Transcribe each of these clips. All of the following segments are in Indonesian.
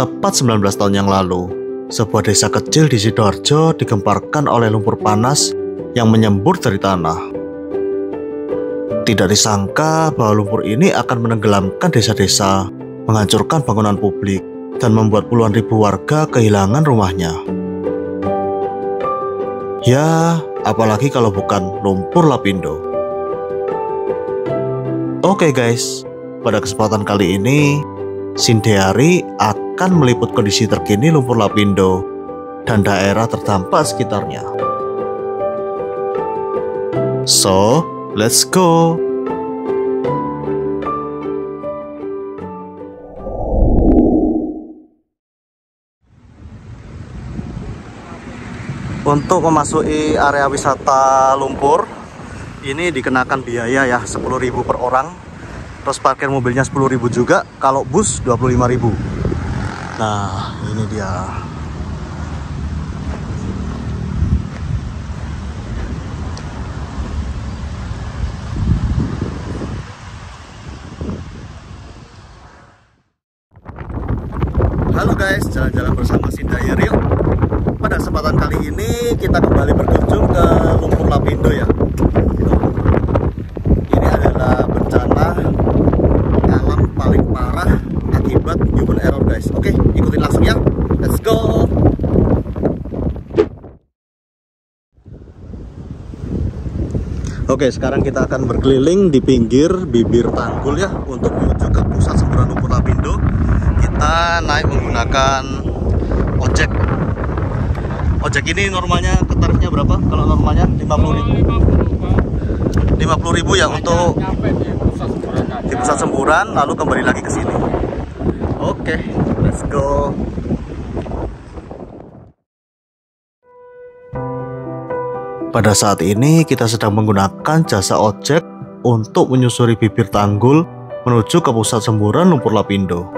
Tepat 19 tahun yang lalu, sebuah desa kecil di Sidoarjo digemparkan oleh lumpur panas yang menyembur dari tanah. Tidak disangka bahwa lumpur ini akan menenggelamkan desa-desa, menghancurkan bangunan publik, dan membuat puluhan ribu warga kehilangan rumahnya. Ya, apalagi kalau bukan lumpur lapindo. Oke guys, pada kesempatan kali ini Sindeari akan meliput kondisi terkini lumpur lapindo dan daerah terdampak sekitarnya. So, let's go! Untuk memasuki area wisata lumpur ini dikenakan biaya ya 10.000 per orang. Terus parkir mobilnya 10.000 juga, kalau bus 25.000. Nah, ini dia. Halo guys, jalan-jalan bersama Sindeari yuk. Pada kesempatan kali ini kita kembali berkunjung ke lumpur lapindo ya. Ini adalah bencana alam paling parah akibat human error guys. Oke, ikutin langsung ya. Let's go. Oke, sekarang kita akan berkeliling di pinggir bibir tanggul ya untuk menuju ke pusat semburan lumpur lapindo. Kita naik menggunakan ojek. Ojek ini normalnya tarifnya berapa? Kalau normalnya 50.000. 50.000 ya untuk di pusat semburan, lalu kembali lagi ke sini. Oke, let's go. Pada saat ini kita sedang menggunakan jasa ojek untuk menyusuri bibir tanggul menuju ke pusat semburan lumpur lapindo.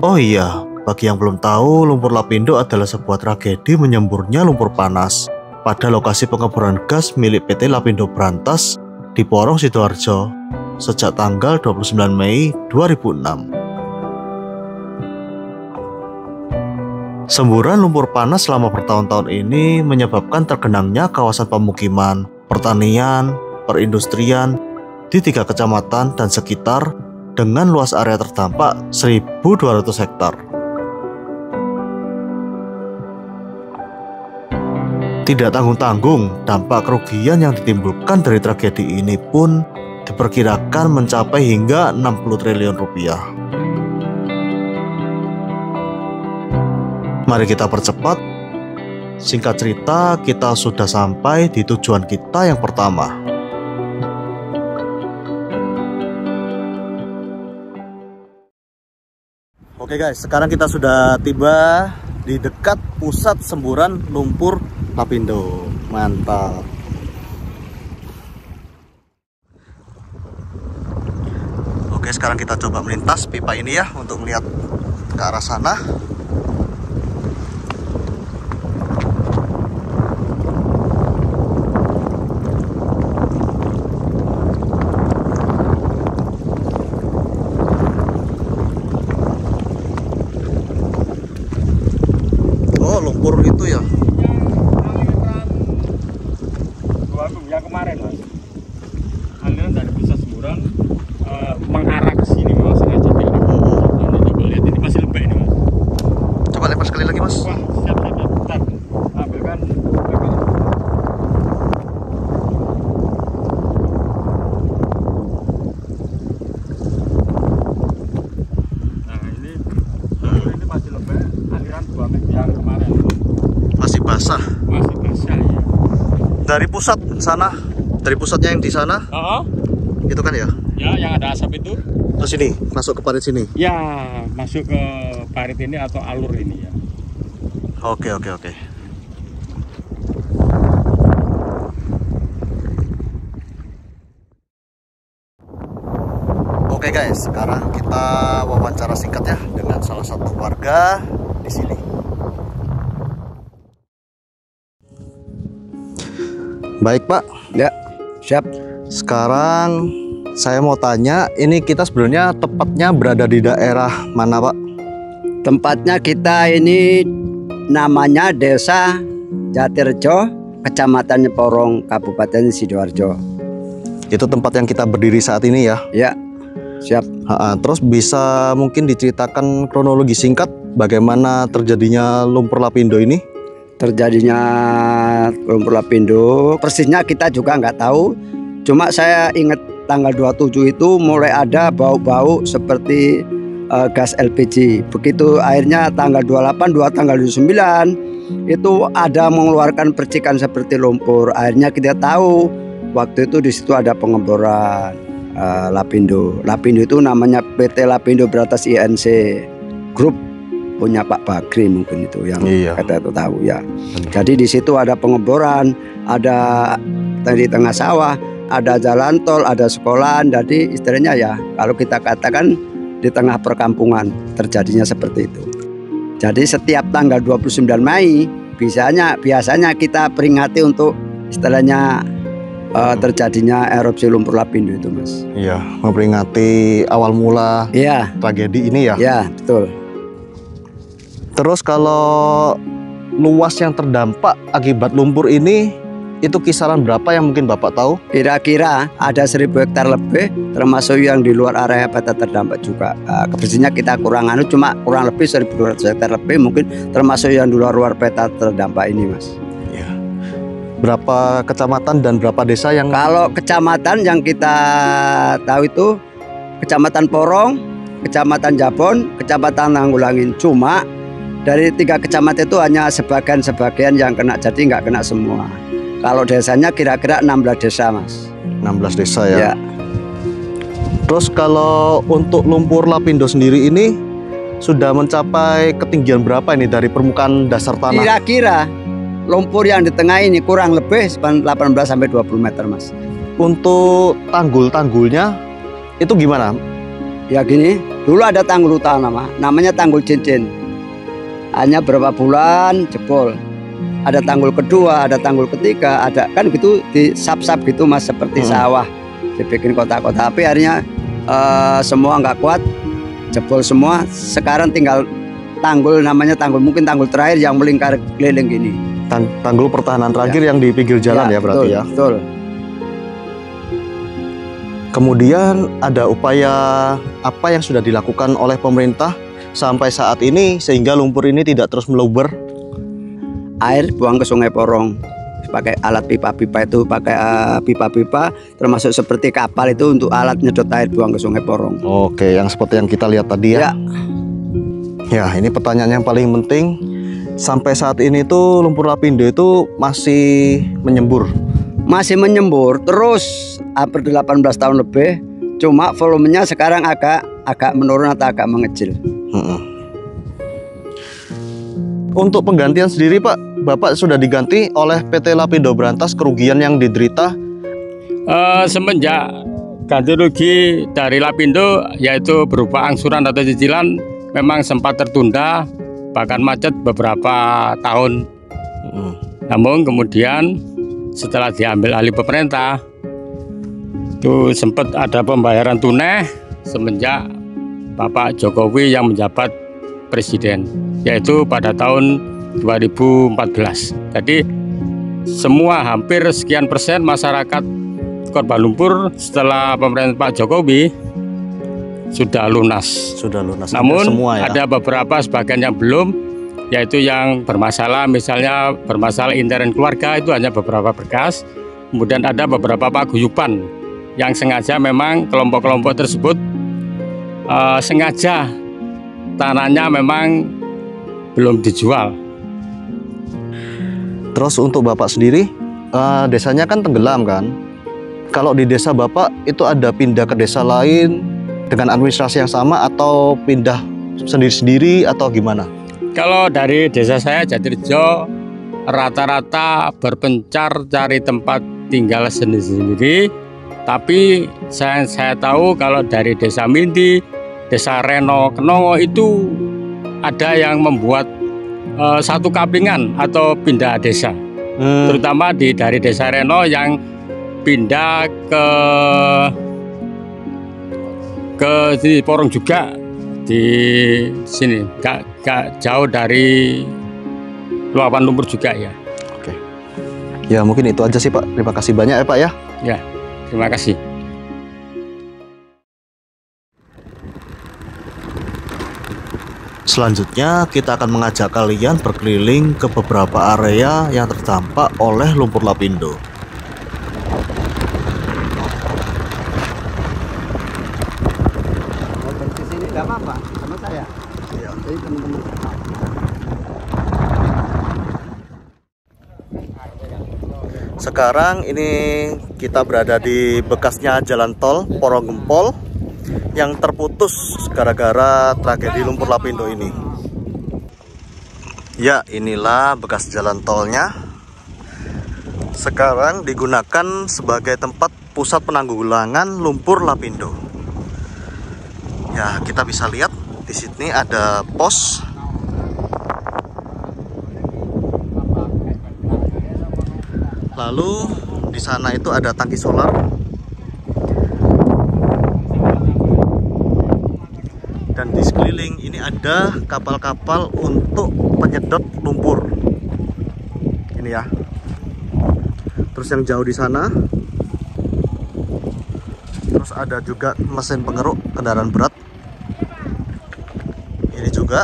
Oh iya, bagi yang belum tahu, lumpur lapindo adalah sebuah tragedi menyemburnya lumpur panas pada lokasi pengeboran gas milik PT Lapindo Brantas di Porong Sidoarjo sejak tanggal 29 Mei 2006. Semburan lumpur panas selama bertahun-tahun ini menyebabkan tergenangnya kawasan pemukiman, pertanian, perindustrian di 3 kecamatan dan sekitar dengan luas area terdampak 1.200 hektar. Tidak tanggung-tanggung, dampak kerugian yang ditimbulkan dari tragedi ini pun diperkirakan mencapai hingga 60 triliun rupiah. Mari kita percepat. Singkat cerita, kita sudah sampai di tujuan kita yang pertama. Oke guys, sekarang kita sudah tiba di dekat pusat semburan lumpur lapindo. Mantap. Oke, sekarang kita coba melintas pipa ini ya untuk melihat ke arah sana. Lumpur itu ya yang kemarin mas, aliran dari pusat semburan mengarah ke sini mas, sengaja coba lihat ini masih lembek ini mas. Coba lempar sekali lagi mas. Wah, siap bentar, ambilkan. Nah ini masih lembek, aliran 2 meter yang kemarin masih basah. Masih basah ya. Dari pusat sana, dari pusatnya yang di sana, itu kan ya? Ya, yang ada asap itu. Terus ini masuk ke parit sini. Ya, masuk ke parit ini atau alur ini ya. Oke. Oke guys, sekarang kita wawancara singkat ya dengan salah satu warga di sini. Baik Pak. Ya, siap. Sekarang Saya mau tanya, ini kita sebenarnya tepatnya berada di daerah mana, Pak? Tempatnya kita ini namanya Desa Jatirejo, Kecamatan Nyeporong, Kabupaten Sidoarjo. Itu tempat yang kita berdiri saat ini ya? Ya, siap. Terus bisa mungkin diceritakan kronologi singkat bagaimana terjadinya lumpur lapindo ini? Terjadinya lumpur lapindo persisnya kita juga nggak tahu. Cuma saya ingat tanggal 27 itu mulai ada bau-bau seperti gas LPG. Begitu akhirnya tanggal 28, tanggal 29 itu ada mengeluarkan percikan seperti lumpur. Akhirnya kita tahu waktu itu di situ ada pengeboran lapindo. Lapindo itu namanya PT Lapindo Berantas INC Group, punya Pak Bagri mungkin itu yang kita itu tahu ya. Jadi di situ ada pengeboran, ada di tengah sawah, ada jalan tol, ada sekolahan. Jadi istilahnya ya kalau kita katakan di tengah perkampungan terjadinya seperti itu. Jadi setiap tanggal 29 Mei biasanya kita peringati untuk istilahnya terjadinya erupsi lumpur lapindo itu, Mas. Iya, memperingati awal mula tragedi ini ya. Iya, betul. Terus kalau luas yang terdampak akibat lumpur ini itu kisaran berapa yang mungkin Bapak tahu? Kira-kira ada 1000 hektar lebih, termasuk yang di luar area peta terdampak juga. Kebersihnya kita kurang cuma kurang lebih 1200 hektar lebih mungkin, termasuk yang di luar peta terdampak ini, Mas. Ya. Berapa kecamatan dan berapa desa yang? Kalau kecamatan yang kita tahu itu Kecamatan Porong, Kecamatan Jabon, Kecamatan Nanggulangin. Cuma dari 3 kecamatan itu hanya sebagian yang kena, jadi nggak kena semua. Kalau desanya kira-kira 16 desa, Mas. 16 desa ya. Ya. Terus kalau untuk lumpur lapindo sendiri ini sudah mencapai ketinggian berapa ini dari permukaan dasar tanah? Kira-kira lumpur yang di tengah ini kurang lebih 18 sampai 20 meter, Mas. Untuk tanggul-tanggulnya itu gimana? Ya gini, dulu ada tanggul utama, namanya tanggul cincin. Hanya berapa bulan jebol. Ada tanggul kedua, ada tanggul ketiga, ada kan gitu di sap-sap gitu, Mas, seperti sawah dibikin kota-kota. Tapi akhirnya semua nggak kuat, jebol semua. Sekarang tinggal tanggul, namanya tanggul, mungkin tanggul terakhir yang melingkar keliling gini. Tanggul pertahanan terakhir yang di pinggir jalan ya berarti betul, ya. Betul. Kemudian ada upaya apa yang sudah dilakukan oleh pemerintah sampai saat ini sehingga lumpur ini tidak terus meluber? Air buang ke Sungai Porong pakai alat pipa-pipa itu, pakai pipa-pipa termasuk seperti kapal itu untuk alat nyedot air buang ke Sungai Porong. Oke, yang seperti yang kita lihat tadi ya. Ya, ini pertanyaan yang paling penting. Sampai saat ini tuh lumpur lapindo itu masih menyembur. Masih menyembur terus hampir 18 tahun lebih. Cuma volumenya sekarang agak menurun atau agak mengecil. Untuk penggantian sendiri, Pak, Bapak sudah diganti oleh PT Lapindo Berantas kerugian yang diderita? Semenjak ganti rugi dari Lapindo, yaitu berupa angsuran atau cicilan, memang sempat tertunda, bahkan macet beberapa tahun. Namun kemudian setelah diambil alih pemerintah, itu sempat ada pembayaran tunai semenjak Bapak Jokowi yang menjabat presiden, yaitu pada tahun 2014. Jadi semua hampir sekian persen masyarakat korban lumpur setelah pemerintahan Pak Jokowi sudah lunas. Sudah lunas. Namun semua ya? Ada beberapa sebagian yang belum, yaitu yang bermasalah, misalnya bermasalah intern keluarga, itu hanya beberapa berkas. Kemudian ada beberapa paguyuban yang sengaja memang kelompok-kelompok tersebut sengaja tanahnya memang belum dijual. Terus untuk Bapak sendiri, desanya kan tenggelam kan? Kalau di desa Bapak itu ada pindah ke desa lain dengan administrasi yang sama atau pindah sendiri-sendiri atau gimana? Kalau dari desa saya Jatirejo, rata-rata berpencar cari tempat tinggal sendiri-sendiri. Tapi saya tahu kalau dari desa Mindi, desa Reno, Kenongo itu ada yang membuat satu kaplingan atau pindah desa. Terutama dari desa Reno yang pindah ke ke di Porong juga di sini, gak jauh dari luapan lumpur juga ya. Oke. Ya mungkin itu aja sih Pak. Terima kasih banyak ya Pak ya. Ya, terima kasih. Selanjutnya kita akan mengajak kalian berkeliling ke beberapa area yang terdampak oleh lumpur lapindo. Di sini nggak apa-apa sama saya. Iya. Jadi teman-teman. Sekarang ini kita berada di bekasnya jalan tol Porong Gempol yang terputus gara-gara tragedi lumpur lapindo ini. Ya, inilah bekas jalan tolnya. Sekarang digunakan sebagai tempat pusat penanggulangan lumpur lapindo. Ya, kita bisa lihat di sini ada pos. Lalu di sana itu ada tangki solar. Dan di sekeliling ini ada kapal-kapal untuk penyedot lumpur. Ini ya. Terus yang jauh di sana, terus ada juga mesin pengeruk kendaraan berat. Ini juga.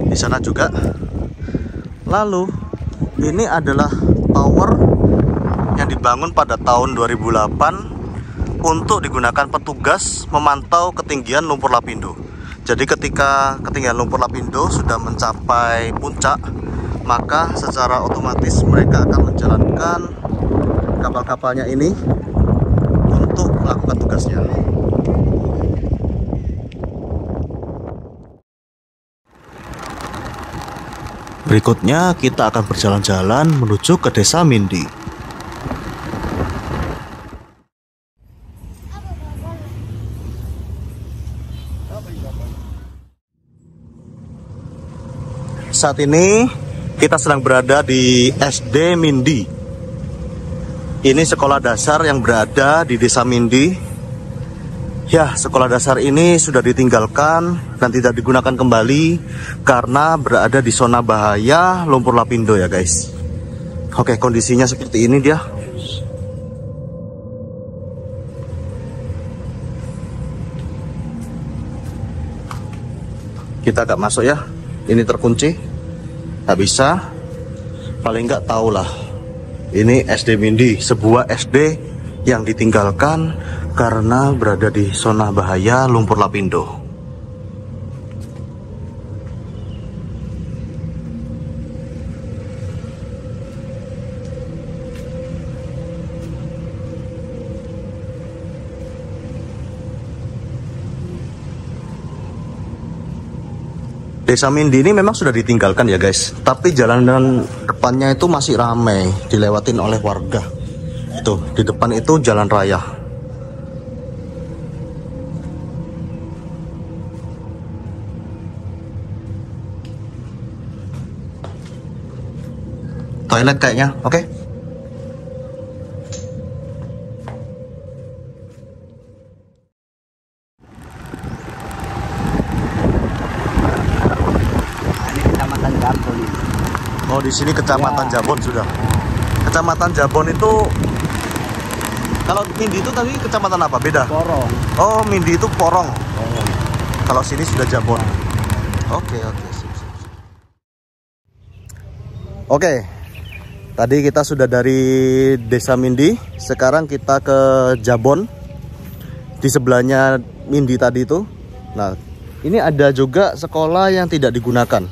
Di sana juga. Lalu ini adalah tower yang dibangun pada tahun 2008 untuk digunakan petugas memantau ketinggian lumpur lapindo. Jadi ketika ketinggian lumpur lapindo sudah mencapai puncak, maka secara otomatis mereka akan menjalankan kapal-kapalnya ini untuk melakukan tugasnya. Berikutnya kita akan berjalan-jalan menuju ke Desa Mindi. Saat ini kita sedang berada di SD Mindi. Ini sekolah dasar yang berada di Desa Mindi. Ya, sekolah dasar ini sudah ditinggalkan dan tidak digunakan kembali karena berada di zona bahaya lumpur lapindo ya guys. Oke, kondisinya seperti ini dia. Kita agak masuk ya. Ini terkunci. Nggak bisa. Paling nggak tahu lah. Ini SD Mindi, sebuah SD yang ditinggalkan karena berada di zona bahaya lumpur lapindo. Desa Mindi ini memang sudah ditinggalkan ya guys, tapi jalanan depannya itu masih ramai, dilewatin oleh warga. Itu di depan itu jalan raya. Toilet kayaknya, oke? Kecamatan Jabon. Oh, di sini Kecamatan Ya. Jabon sudah. Kecamatan Jabon itu, kalau Mindi itu tadi kecamatan apa? Beda. Porong. Oh, Mindi itu Porong. Kalau sini sudah Jabon. Oke. Sip. Oke. Tadi kita sudah dari Desa Mindi, sekarang kita ke Jabon. Di sebelahnya Mindi tadi itu. Nah, ini ada juga sekolah yang tidak digunakan.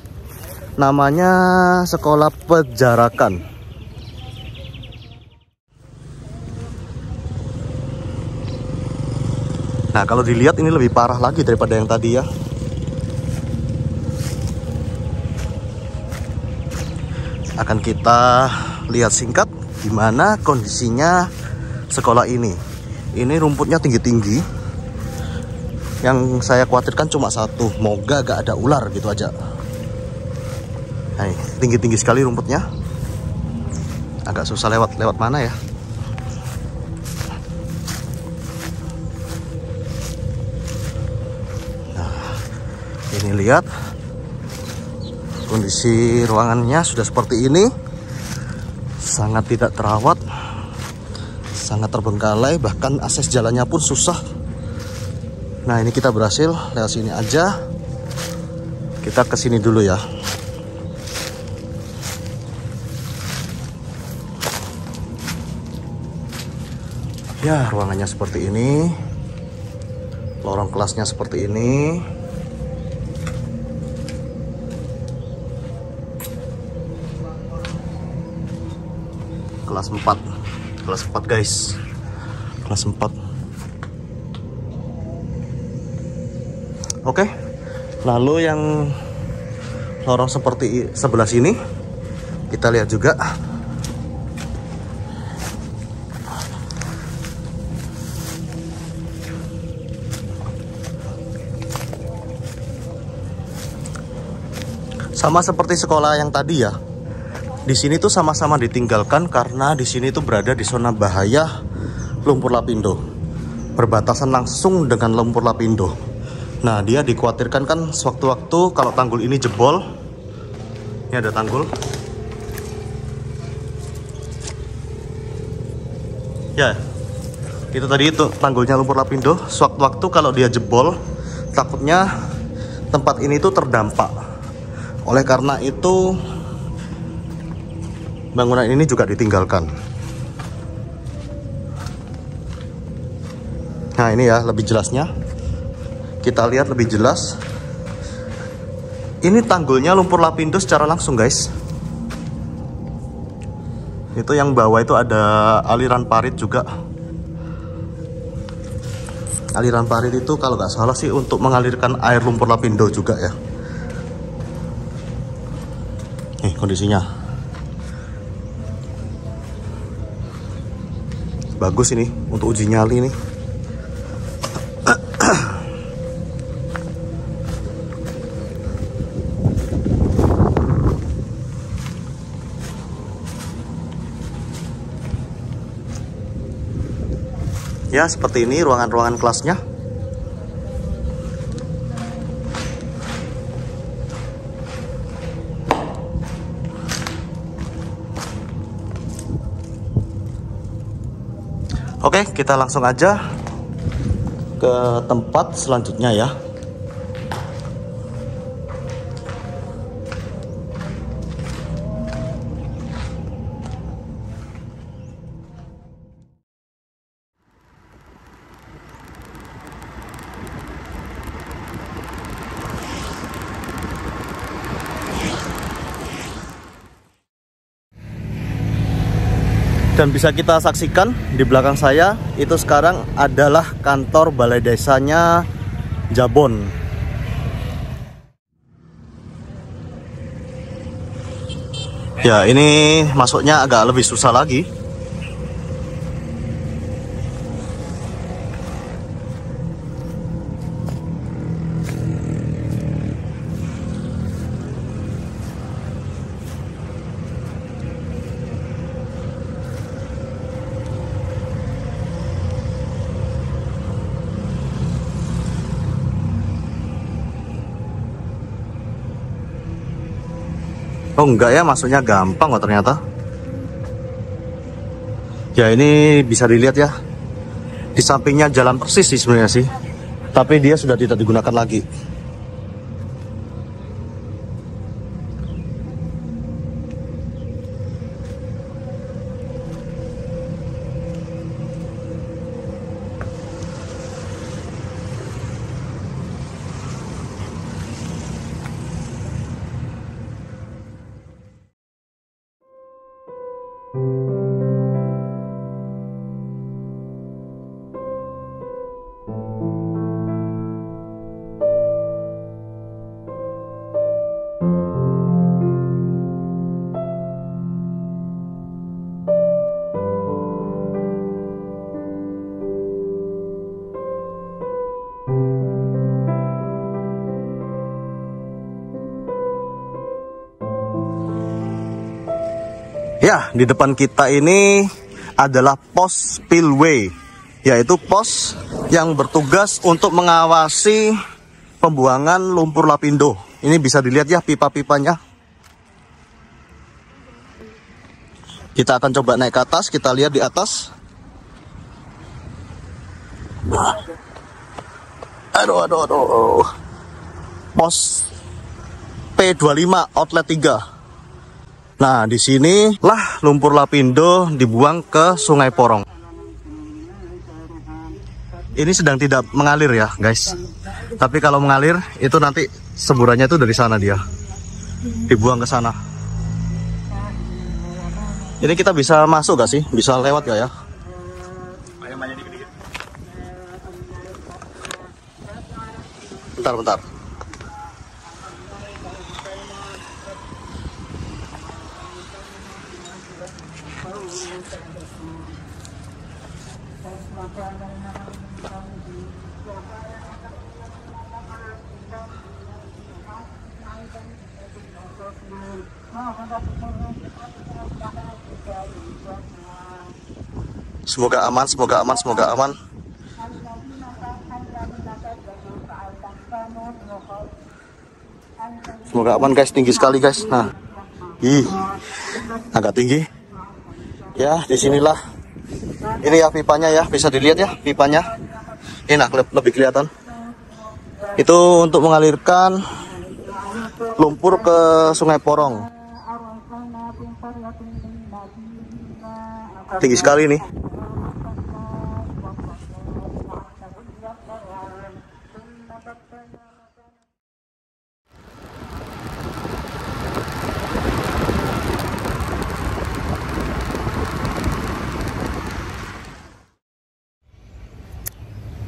Namanya Sekolah Pejarakan. Nah, kalau dilihat ini lebih parah lagi daripada yang tadi ya. Akan kita lihat singkat gimana kondisinya sekolah ini. Ini rumputnya tinggi-tinggi. Yang saya khawatirkan cuma satu, moga gak ada ular gitu aja. Nah, tinggi-tinggi sekali rumputnya. agak susah lewat mana ya. Nah, ini lihat kondisi ruangannya sudah seperti ini, sangat tidak terawat, sangat terbengkalai, bahkan akses jalannya pun susah. Nah, ini kita berhasil lewat sini aja. Kita ke sini dulu ya. Ya, ruangannya seperti ini. Lorong kelasnya seperti ini. Kelas 4. Kelas 4, guys. Kelas 4. Oke. Lalu yang lorong seperti sebelah sini kita lihat juga. Sama seperti sekolah yang tadi ya. Di sini tuh sama-sama ditinggalkan karena di sini tuh berada di zona bahaya lumpur lapindo. Berbatasan langsung dengan lumpur lapindo. Nah, dia dikhawatirkan kan sewaktu-waktu kalau tanggul ini jebol. Ini ada tanggul. Ya, itu tadi itu tanggulnya lumpur lapindo. Sewaktu-waktu kalau dia jebol, takutnya tempat ini tuh terdampak. Oleh karena itu bangunan ini juga ditinggalkan. Nah, ini ya lebih jelasnya. Kita lihat lebih jelas. Ini tanggulnya lumpur lapindo secara langsung, guys. Itu yang bawah itu ada aliran parit juga. Aliran parit itu kalau nggak salah sih untuk mengalirkan air lumpur lapindo juga ya. Nih kondisinya. Bagus ini untuk uji nyali nih. Ya, seperti ini ruangan-ruangan kelasnya. Oke, kita langsung aja ke tempat selanjutnya ya. Dan bisa kita saksikan di belakang saya itu sekarang adalah kantor balai desanya Jabon. Ya, ini masuknya agak lebih susah lagi. Oh enggak ya, masuknya gampang kok ternyata. Ya, ini bisa dilihat ya. Di sampingnya jalan persis sih sebenarnya sih. Tapi dia sudah tidak digunakan lagi. Ya, di depan kita ini adalah pos spillway, yaitu pos yang bertugas untuk mengawasi pembuangan lumpur lapindo. Ini bisa dilihat ya pipa-pipanya. Kita akan coba naik ke atas, kita lihat di atas. Aduh. Pos P25 outlet 3. Nah, di sini lah lumpur lapindo dibuang ke Sungai Porong. Ini sedang tidak mengalir ya, guys. Tapi kalau mengalir itu nanti semburannya itu dari sana dia. Dibuang ke sana. Ini kita bisa masuk gak sih? Bisa lewat gak ya? Bentar. Semoga aman. Semoga aman guys, tinggi sekali guys. Nah, agak tinggi. Ya, disinilah. Ini ya pipanya ya, bisa dilihat ya pipanya. Ini lebih kelihatan. Itu untuk mengalirkan lumpur ke Sungai Porong. Tinggi sekali nih.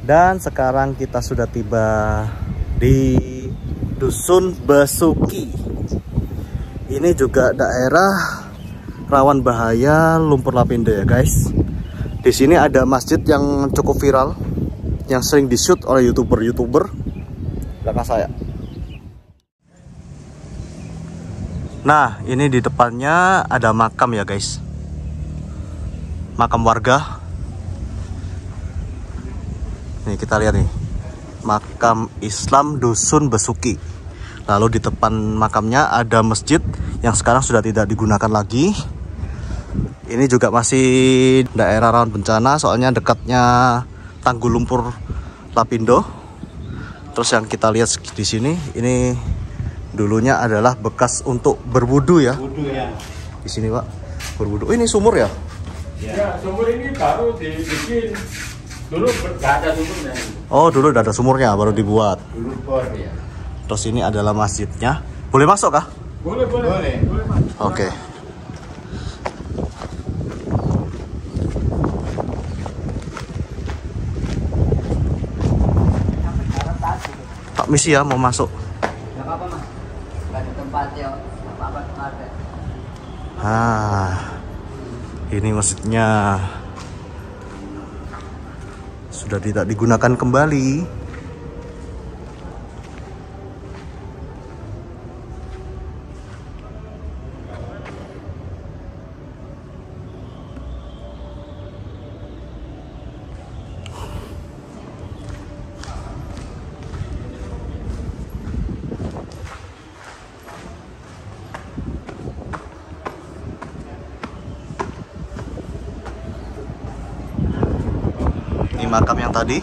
Dan sekarang kita sudah tiba di Dusun Besuki. Ini juga daerah rawan bahaya lumpur lapindo ya guys. Di sini ada masjid yang cukup viral, yang sering di-shoot oleh youtuber belakang saya. Nah, ini di depannya ada makam ya guys. Makam warga. Nih kita lihat nih, makam Islam Dusun Besuki. Lalu di depan makamnya ada masjid yang sekarang sudah tidak digunakan lagi. Ini juga masih daerah rawan bencana, soalnya dekatnya tanggul lumpur lapindo. Terus yang kita lihat di sini, ini dulunya adalah bekas untuk berwudu ya. Di sini Pak, berwudu. Oh, ini sumur ya? Ya, sumur ini baru dibikin. Dulu nggak ada sumurnya. Oh, dulu udah ada sumurnya, baru dibuat. Dulu bor ya. Terus ini adalah masjidnya. Boleh masuk kah? Boleh masuk. Oke. Pak misi ya mau masuk. Gak apa-apa mas, gak ada tempat ya, apa-apa ada. Ini masjidnya sudah tidak digunakan kembali. Ini makam yang tadi.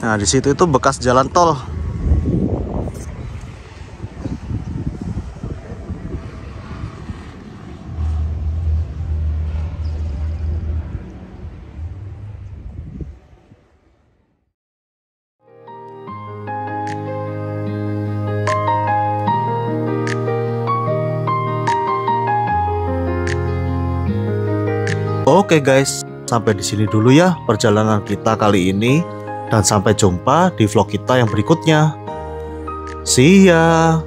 Nah, di situ itu bekas jalan tol. Oke guys, sampai di sini dulu ya perjalanan kita kali ini, dan sampai jumpa di vlog kita yang berikutnya. See ya.